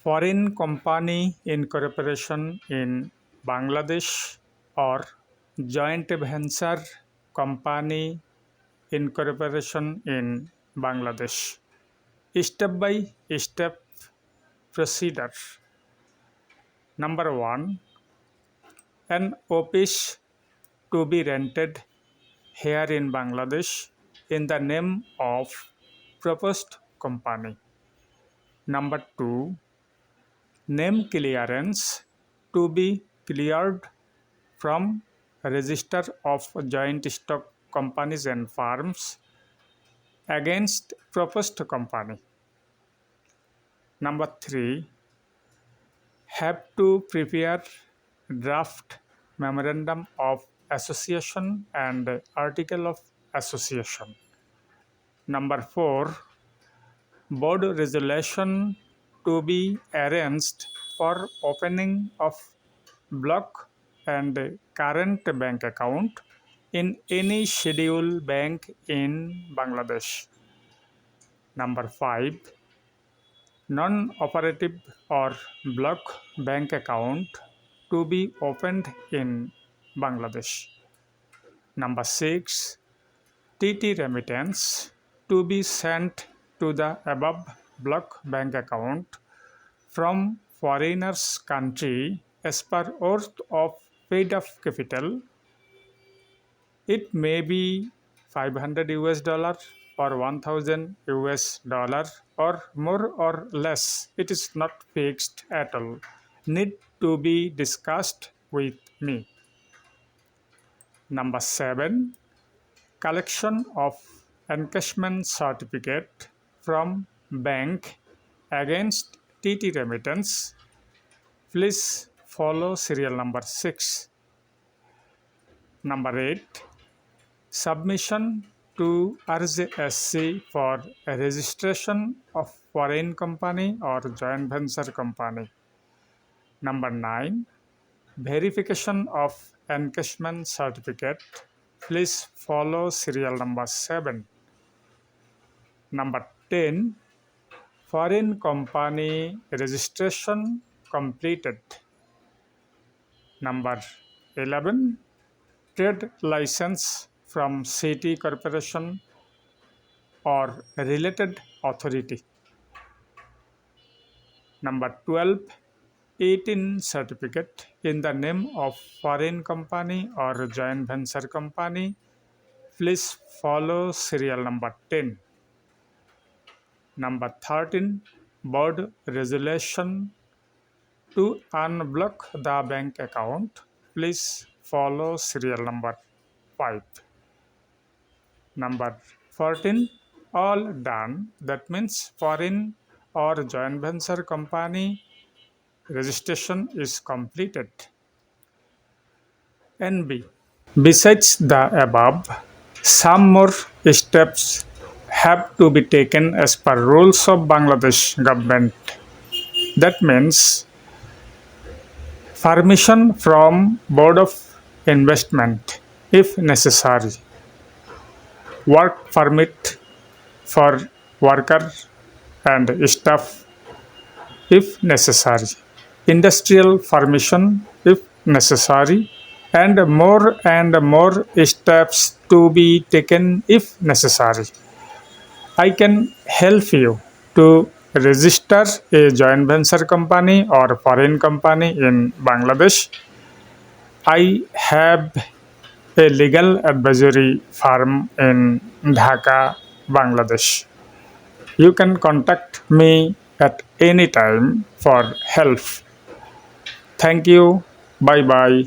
foreign company incorporation in Bangladesh or joint venture company incorporation in Bangladesh. Step by step procedure. Number one, an office to be rented here in Bangladesh in the name of proposed company. Number two, name clearance to be cleared from register of joint stock companies and firms against proposed company. Number three, have to prepare draft memorandum of association and article of association. Number four, board resolution to be arranged for opening of block and current bank account in any scheduled bank in Bangladesh. Number five, non-operative or block bank account to be opened in Bangladesh. Number six, TT remittance to be sent to the above block bank account from foreigners country as per oath of paid up capital. It may be 500 US dollar or 1000 US dollar or more or less. It is not fixed at all. Need to be discussed with me. Number seven, collection of encashment certificate from bank against TT remittance. Please follow serial number 6. Number 8, submission to RJSC for a registration of foreign company or joint venture company. Number 9, verification of encashment certificate. Please follow serial number 7. Number 10, foreign company registration completed. Number 11, trade license from city corporation or related authority. Number 12, 18 certificate in the name of foreign company or joint venture company. Please follow serial number 10. Number 13, board resolution to unblock the bank account. Please follow serial number 5. Number 14, all done. That means foreign or joint venture company registration is completed. NB. Besides the above, some more steps have to be taken as per rules of Bangladesh government. That means permission from Board of Investment if necessary, work permit for worker and staff if necessary, industrial permission if necessary, and more steps to be taken if necessary. I can help you to register a joint venture company or foreign company in Bangladesh. I have a legal advisory firm in Dhaka, Bangladesh. You can contact me at any time for help. Thank you. Bye bye.